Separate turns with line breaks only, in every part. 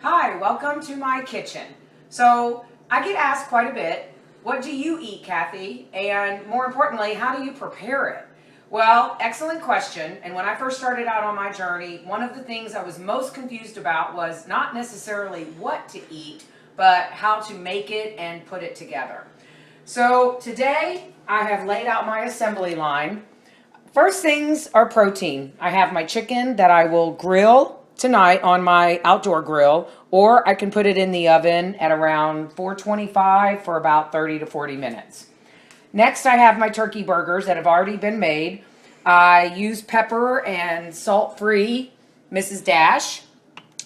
Hi, welcome to my kitchen. So I get asked quite a bit, what do you eat, Kathy? And more importantly, how do you prepare it? Well, excellent question. And when I first started out on my journey, one of the things I was most confused about was not necessarily what to eat, but how to make it and put it together. So today I have laid out my assembly line. First things are protein. I have my chicken that I will grill tonight on my outdoor grill, or I can put it in the oven at around 425 for about 30 to 40 minutes. Next, I have my turkey burgers that have already been made. I use pepper and salt-free Mrs. Dash.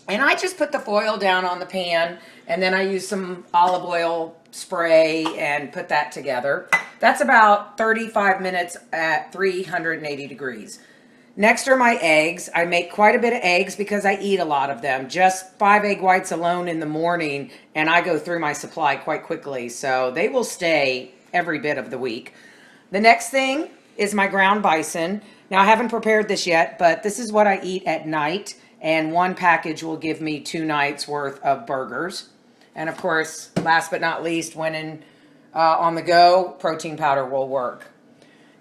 And I just put the foil down on the pan, and then I use some olive oil spray and put that together. That's about 35 minutes at 380 degrees. Next are my eggs. I make quite a bit of eggs because I eat a lot of them. Just 5 egg whites alone in the morning, and I go through my supply quite quickly, so they will stay every bit of the week. The next thing is my ground bison. Now, I haven't prepared this yet, but this is what I eat at night, and one package will give me 2 nights worth of burgers. And of course, last but not least, when on the go, protein powder will work.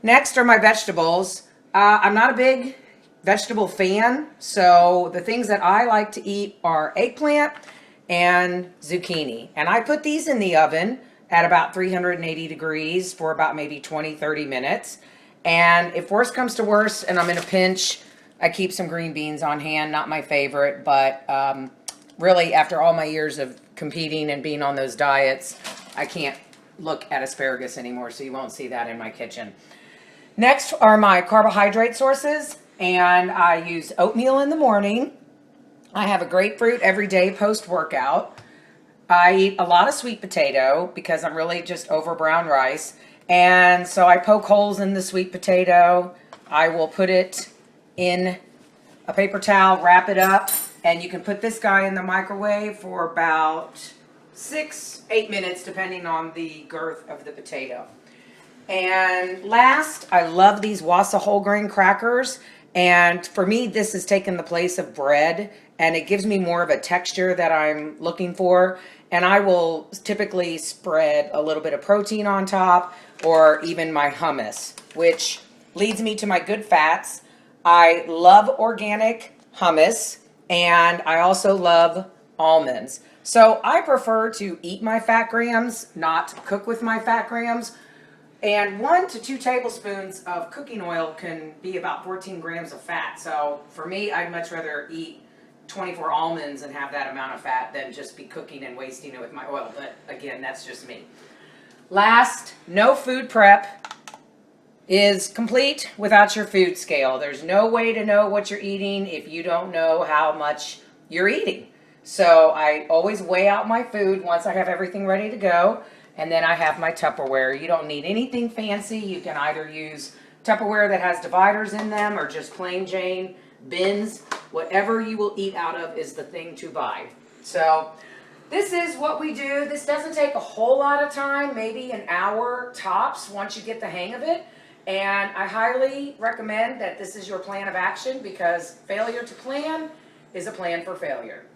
Next are my vegetables. I'm not a big vegetable fan, so the things that I like to eat are eggplant and zucchini. And I put these in the oven at about 380 degrees for about maybe 20-30 minutes. And if worse comes to worse and I'm in a pinch, I keep some green beans on hand. Not my favorite, but really after all my years of competing and being on those diets, I can't look at asparagus anymore, so you won't see that in my kitchen. Next are my carbohydrate sources, and I use oatmeal in the morning. I have a grapefruit every day post-workout. I eat a lot of sweet potato because I'm really just over brown rice. And so I poke holes in the sweet potato. I will put it in a paper towel, wrap it up, and you can put this guy in the microwave for about 6-8 minutes, depending on the girth of the potato. And last, I love these Wassa whole grain crackers. And for me, this has taken the place of bread, and it gives me more of a texture that I'm looking for. And I will typically spread a little bit of protein on top, or even my hummus, which leads me to my good fats. I love organic hummus, and I also love almonds. So I prefer to eat my fat grams, not cook with my fat grams. And 1 to 2 tablespoons of cooking oil can be about 14 grams of fat. So for me, I'd much rather eat 24 almonds and have that amount of fat than just be cooking and wasting it with my oil. But again, that's just me. Last, no food prep is complete without your food scale. There's no way to know what you're eating if you don't know how much you're eating. So I always weigh out my food once I have everything ready to go. And then I have my Tupperware. You don't need anything fancy. You can either use Tupperware that has dividers in them or just plain Jane bins. Whatever you will eat out of is the thing to buy. So this is what we do. This doesn't take a whole lot of time, maybe an hour tops once you get the hang of it. And I highly recommend that this is your plan of action, because failure to plan is a plan for failure.